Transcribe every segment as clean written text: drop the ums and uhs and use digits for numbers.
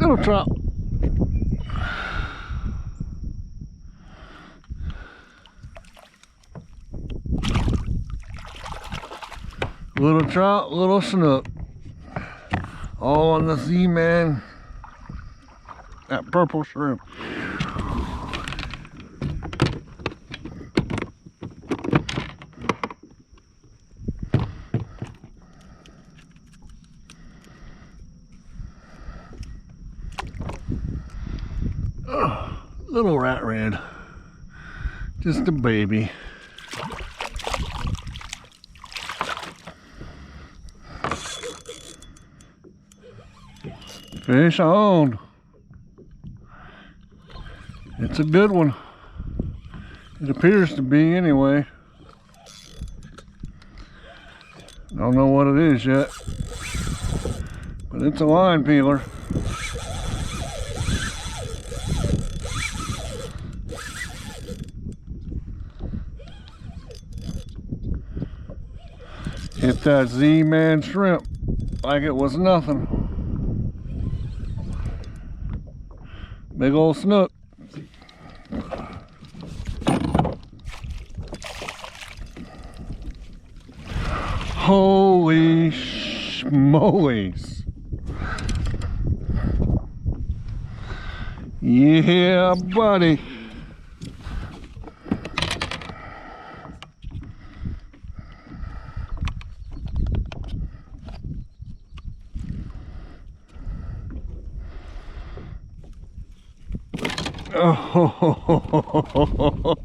Little trout. Little trout, little snook. All on the Z-Man. That purple shrimp. Oh, little rat red. Just a baby. Fish on. It's a good one. It appears to be anyway. Don't know what it is yet, but it's a line peeler. Hit that Z-Man shrimp like it was nothing. Big old snook. Holy schmolies. Yeah, buddy.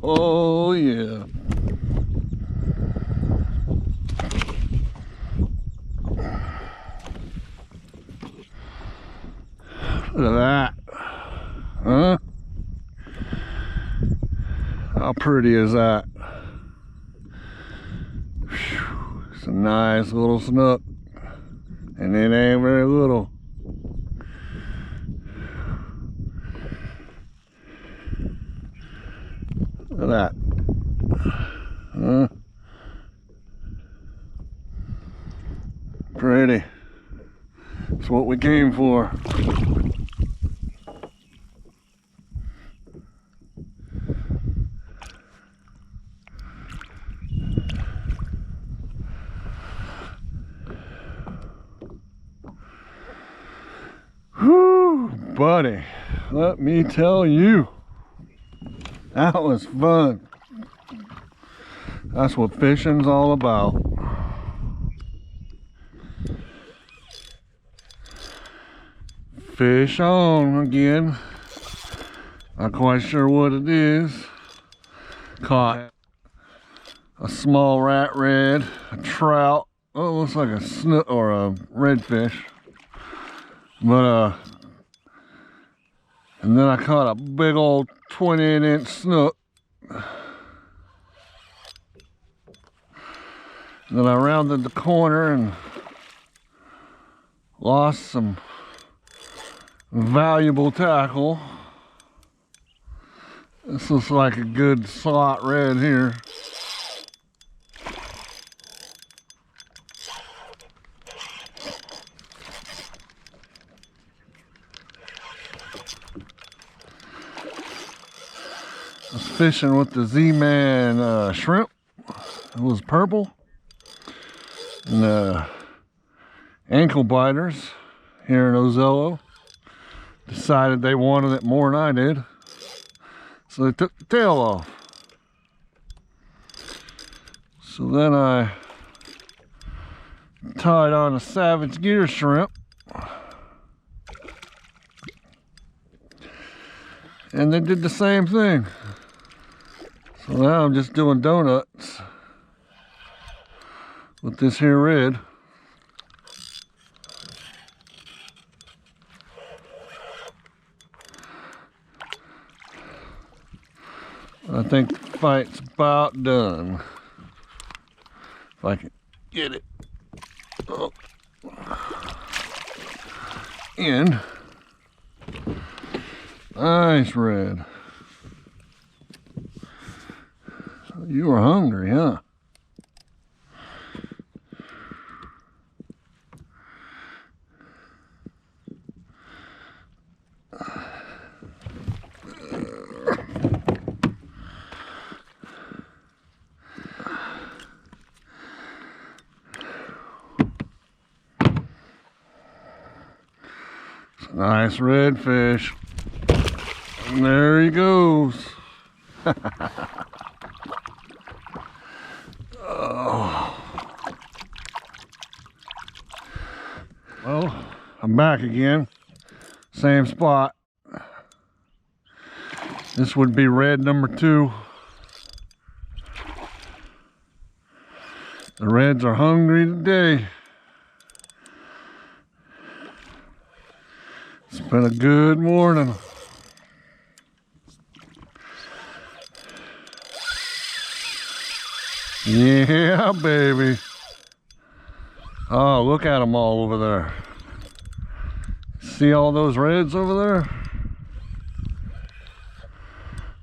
Oh, yeah. Look at that. Huh? How pretty is that? Whew. It's a nice little snook. And it ain't very little. Look at that. Huh? Pretty. That's what we came for. Whew, buddy. Let me tell you. That was fun. That's what fishing's all about. Fish on again. Not quite sure what it is. Caught a small rat red, a trout. Oh, it looks like a snook or a redfish. But and then I caught a big old 28-inch snook. Then I rounded the corner and lost some valuable tackle. This looks like a good slot red here. I was fishing with the Z-Man shrimp. It was purple. And ankle biters here in Ozello decided they wanted it more than I did. So they took the tail off. So then I tied on a Savage Gear shrimp. And they did the same thing. So now I'm just doing donuts with this here red. I think the fight's about done. If I can get it up. In. Nice red. You were hungry, huh? Nice redfish. And there he goes. Oh. Well, I'm back again. Same spot. This would be red number 2. The reds are hungry today. It's been a good morning. Yeah, baby. Oh, look at them all over there. See all those reds over there?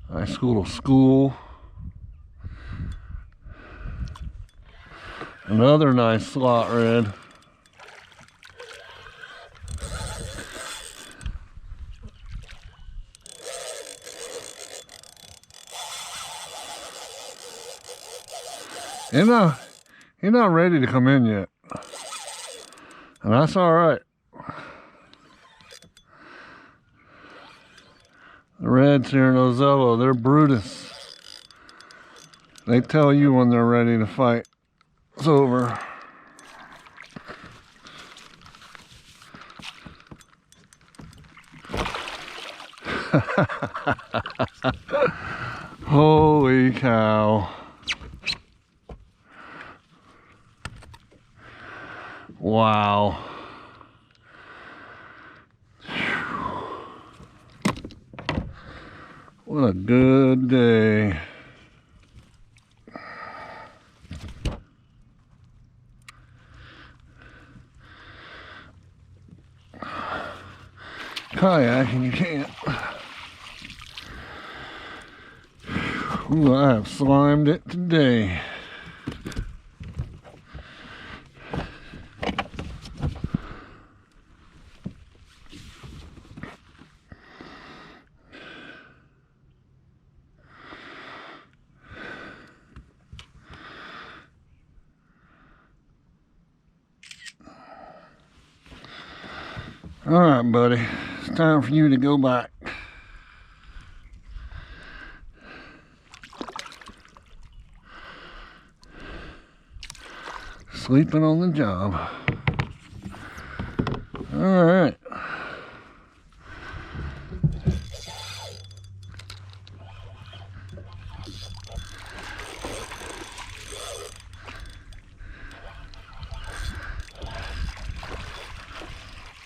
Nice little school. Another nice slot red. He's not ready to come in yet. And that's all right. The reds here in Ozello, they're Brutus. They tell you when they're ready to fight. It's over. Holy cow. Wow. What a good day. Kayaking, you can't. Ooh, I have slimed it today. All right, buddy. It's time for you to go back. Sleeping on the job. All right.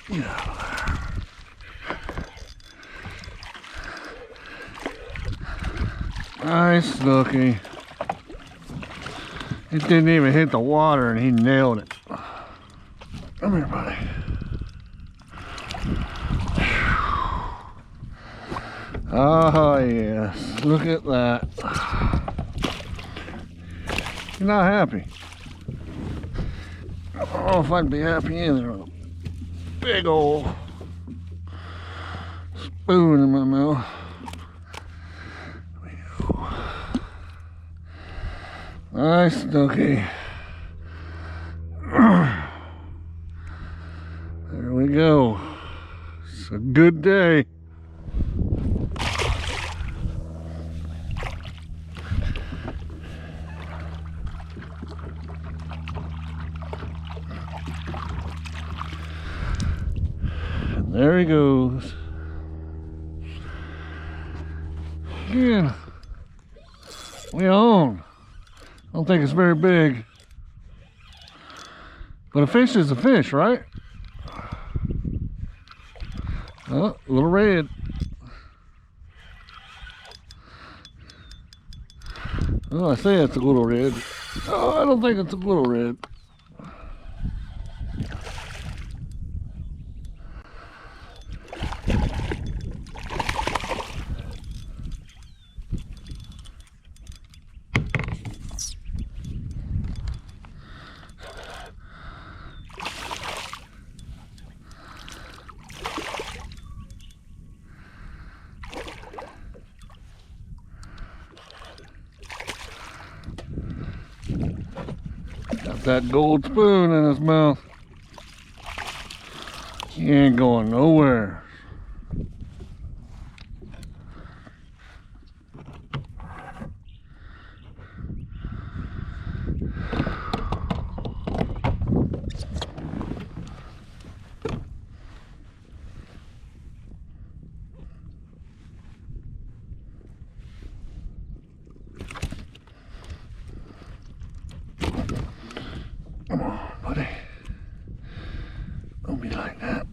Yeah. Nice looking. It didn't even hit the water and he nailed it. Come here, buddy. Oh yes, look at that. You're not happy. I don't know if I'd be happy either. Big old spoon in my mouth. Nice dookie. There we go. It's a good day. There he goes. Again, we own. I don't think it's very big. But a fish is a fish, right? Oh, a little red. Oh, I say it's a little red. Oh, I don't think it's a little red. Got that gold spoon in his mouth. He ain't going nowhere. buddy. Don't be like that.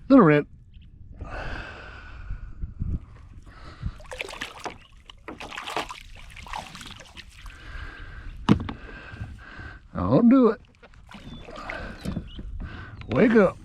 Little red. Don't do it. Wake up.